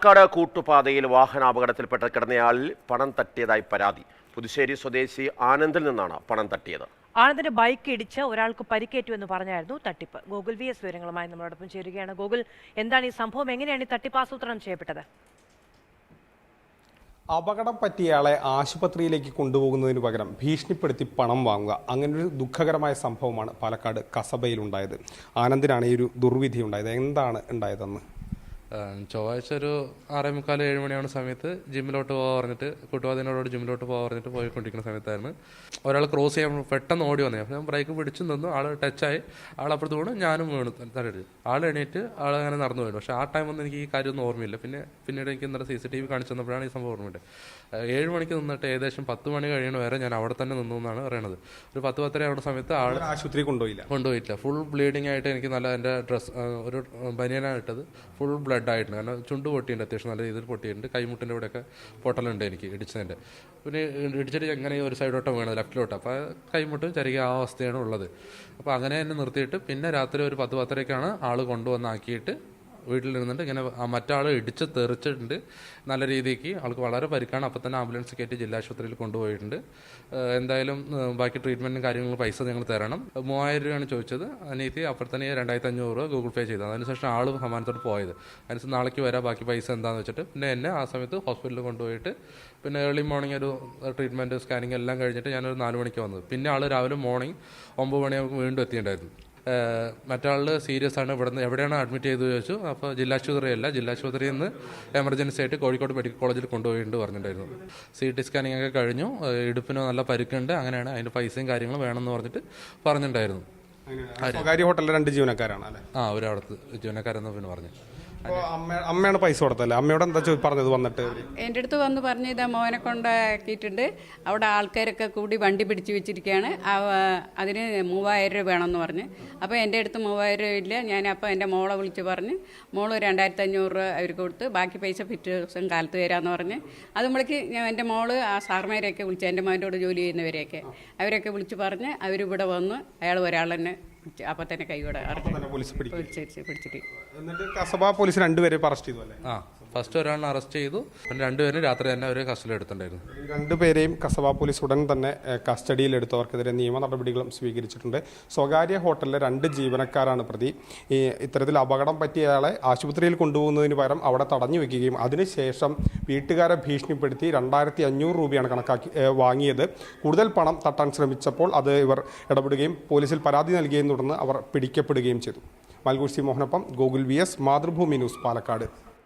പാലക്കാട് കൂട്ടുപാതയിൽ വാഹനാപകടത്തിൽപ്പെട്ട കിടന്നയാളിൽ പണം തട്ടിയതായി പരാതി. പുതുശ്ശേരി സ്വദേശി ആനന്ദിൽ നിന്നാണ് പണം തട്ടിയത്. ആനന്ദിന്റെ ബൈക്ക് ഇടിച്ച് ഒരാൾക്ക് പരിക്കേറ്റു എന്ന് പറഞ്ഞായിരുന്നു തട്ടിപ്പ്. ഗൂഗിൾ VS വിവരങ്ങളുമായി നമ്മളോടൊപ്പം ചേരുകയാണ്. ഗൂഗിൾ, എന്താണ് ഈ സംഭവം? എങ്ങനെയാണ് ഈ തട്ടിപ്പ് ആസൂത്രണം ചെയ്യപ്പെട്ടത്? അപകടം പറ്റിയയാളെ ആശുപത്രിയിലേക്ക് കൊണ്ടുപോകുന്നതിന് പകരം ഭീഷണിപ്പെടുത്തി പണം വാങ്ങുക, അങ്ങനൊരു ദുഃഖകരമായ സംഭവമാണ് പാലക്കാട് കസബയിലുണ്ടായത്. ആനന്ദിനാണ് ഈ ഒരു ദുർവിധി ഉണ്ടായത്. എന്താണ് ഉണ്ടായതെന്ന്? ചൊവ്വാഴ്ച ഒരു 6:45-7 മണിയാവുന്ന സമയത്ത് ജിമ്മിലോട്ട് പോകാൻ പറഞ്ഞിട്ട് കൂട്ടുപാതയോട് ജിമ്മിലോട്ട് പോകാൻ പറഞ്ഞിട്ട് പോയിക്കൊണ്ടിരിക്കുന്ന സമയത്തായിരുന്നു ഒരാൾ ക്രോസ് ചെയ്യാൻ പെട്ടെന്ന് ഓടി വന്നത്. അപ്പോൾ ഞാൻ ബ്രേക്ക് പിടിച്ചു നിന്നു. ആൾ ടച്ചായി, ആളപ്പുറത്ത് വീണ്, ഞാനും വീണു തലയിട്ട്. ആൾ എണീറ്റ് ആളങ്ങനെ നടന്നു വീണു. പക്ഷേ ആ ടൈമൊന്നും എനിക്ക് ഈ കാര്യമൊന്നും ഓർമ്മയില്ല. പിന്നീട് എനിക്ക് ഇന്നലെ CCTV കാണിച്ചു തന്നപ്പോഴാണ് ഈ സംഭവം ഓർമ്മയുണ്ട്. 7 മണിക്ക് നിന്നിട്ട് ഏകദേശം 10 മണി കഴിയണ വരെ ഞാൻ അവിടെ തന്നെ നിന്നു എന്നാണ് പറയണത്. ഒരു 10-10:30 ആവുന്ന സമയത്ത് ആൾ ആശുപത്രി കൊണ്ടുപോയില്ല. ഫുൾ ബ്ലീഡിങ് ആയിട്ട് എനിക്ക് നല്ല എൻ്റെ ഡ്രസ്സ് ഒരു ബനിയനാണ് ഇട്ടത്, ഫുൾ ബ്ലഡ് ആയിട്ടുണ്ട്. കാരണം ചുണ്ട് പൊട്ടിയിട്ടുണ്ട്, അത്യാവശ്യം നല്ല രീതിയിൽ പൊട്ടിയിട്ടുണ്ട്. കൈമുട്ടിൻ്റെ ഇവിടെയൊക്കെ പൊട്ടലുണ്ട് എനിക്ക് ഇടിച്ചതിൻ്റെ. പിന്നെ ഇടിച്ചിട്ട് എങ്ങനെ ഒരു സൈഡോട്ടം വീണത്, ലെഫ്റ്റിലോട്ട്. അപ്പോൾ കൈമുട്ടും ചരിക ആ അവസ്ഥയാണ് ഉള്ളത്. അപ്പോൾ അങ്ങനെ തന്നെ നിർത്തിയിട്ട് പിന്നെ രാത്രി ഒരു 10-10:30 ആൾ കൊണ്ടുവന്നാക്കിയിട്ട് വീട്ടിലിരുന്നിട്ട് ഇങ്ങനെ മറ്റാൾ ഇടിച്ച് തെറിച്ചിട്ടുണ്ട് നല്ല രീതിക്ക്. ആൾക്ക് വളരെ പരിക്കാണ്. അപ്പോൾ തന്നെ ആംബുലൻസ് കയറ്റി ജില്ലാ ആശുപത്രിയിൽ കൊണ്ടുപോയിട്ടുണ്ട്. എന്തായാലും ബാക്കി ട്രീറ്റ്മെൻറ്റും കാര്യങ്ങളും പൈസ ഞങ്ങൾ തരണം. 3000 രൂപയാണ് ചോദിച്ചത്. അനിയത്തി അപ്പോൾ തന്നെ 2500 രൂപ ഗൂഗിൾ പേ ചെയ്തത്. അതിനുശേഷം ആൾ സമ്മാനത്തോട് പോയത്. അതിനുശേഷം നാളേക്ക് വരാം, ബാക്കി പൈസ എന്താണെന്ന് വെച്ചിട്ട് പിന്നെ എന്നെ ആ സമയത്ത് ഹോസ്പിറ്റലിൽ കൊണ്ടുപോയിട്ട് പിന്നെ ഏർലി മോർണിംഗ് ഒരു ട്രീറ്റ്മെൻറ്റ് സ്കാനിങ് എല്ലാം കഴിഞ്ഞിട്ട് ഞാനൊരു 4 മണിക്ക് വന്നത്. പിന്നെ ആൾ രാവിലെ മോർണിംഗ് 9 മണിയാകുമ്പോൾ വീണ്ടും എത്തിയിട്ടുണ്ടായിരുന്നു. മറ്റാൾ സീരിയസ് ആണ്, ഇവിടുന്ന് എവിടെയാണ് അഡ്മിറ്റ് ചെയ്ത് ചോദിച്ചു. അപ്പോൾ ജില്ലാശുപത്രിയല്ല, ജില്ലാശുപത്രിയിൽ നിന്ന് എമർജൻസി ആയിട്ട് കോഴിക്കോട് മെഡിക്കൽ കോളേജിൽ കൊണ്ടുപോയിട്ട് പറഞ്ഞിട്ടുണ്ടായിരുന്നു. CT സ്കാനിങ് ഒക്കെ കഴിഞ്ഞു, ഇടുപ്പിന് നല്ല പരുക്കുണ്ട്, അങ്ങനെയാണ് അതിൻ്റെ പൈസയും കാര്യങ്ങളും വേണമെന്ന് പറഞ്ഞിട്ടുണ്ടായിരുന്നു. സ്വകാര്യ ഹോട്ടലിലെ 2 ജീവനക്കാരാണ് അല്ലേ? ഒരവിടുത്തെ ജീവനക്കാരെന്ന് പിന്നെ പറഞ്ഞു. അമ്മയാണ് പൈസ കൊടുത്തല്ലേ? അമ്മയോട് എന്താ പറഞ്ഞത്? വന്നിട്ട് എൻ്റെ അടുത്ത് വന്ന് പറഞ്ഞു, ഇതാ മോനെ കൊണ്ടാക്കിയിട്ടുണ്ട്, അവിടെ ആൾക്കാരൊക്കെ കൂടി വണ്ടി പിടിച്ച് വെച്ചിരിക്കുകയാണ്, അതിന് 3000 രൂപ വേണമെന്ന് പറഞ്ഞ്. അപ്പോൾ എൻ്റെ അടുത്ത് 3000 രൂപ ഇല്ല. ഞാൻ അപ്പോൾ എൻ്റെ മോളെ വിളിച്ച് പറഞ്ഞ് മോള് 2500 രൂപ അവർക്ക് കൊടുത്ത് ബാക്കി പൈസ പിറ്റേ ദിവസം കാലത്ത് തരാമെന്ന് പറഞ്ഞ്. അതുമ്പോഴേക്ക് എൻ്റെ മോള് ആ സാർമാരെയൊക്കെ വിളിച്ച്, എൻ്റെ മോൻ്റെ ജോലി ചെയ്യുന്നവരെയൊക്കെ അവരൊക്കെ വിളിച്ച് പറഞ്ഞ് അവരിവിടെ വന്ന് അയാൾ ഒരാൾ തന്നെ അപ്പൊ തന്നെ കൈയോടെ പിടിച്ചിട്ട്. എന്നിട്ട് കസബ പോലീസ് 2 പേരെ അറസ്റ്റ് ചെയ്തു അല്ലേ? ഫസ്റ്റ് ഒരാളിനെ അറസ്റ്റ് ചെയ്തു, പിന്നെ 2 പേരും രാത്രി തന്നെ അവരെ കസ്റ്റഡിയിൽ എടുത്തിട്ടുണ്ടായിരുന്നു. 2 പേരെയും കസബ പോലീസ് ഉടൻ തന്നെ കസ്റ്റഡിയിൽ എടുത്തവർക്കെതിരെ നിയമ നടപടികളും സ്വീകരിച്ചിട്ടുണ്ട്. സ്വകാര്യ ഹോട്ടലിലെ 2 ജീവനക്കാരാണ് പ്രതി. ഇത്തരത്തിൽ അപകടം പറ്റിയയാളെ ആശുപത്രിയിൽ കൊണ്ടുപോകുന്നതിന് പകരം അവിടെ തടഞ്ഞു വെക്കുകയും അതിനുശേഷം വീട്ടുകാരെ ഭീഷണിപ്പെടുത്തി 2500 രൂപയാണ് വാങ്ങിയത്. കൂടുതൽ പണം തട്ടാൻ ശ്രമിച്ചപ്പോൾ അത് ഇവർ ഇടപെടുകയും പോലീസിൽ പരാതി നൽകിയതിനെ തുടർന്ന് അവർ പിടിക്കപ്പെടുകയും ചെയ്തു. മൽഗൂർ സി മോഹനൊപ്പം Google VS, Mathrubhumi news, Palakkad.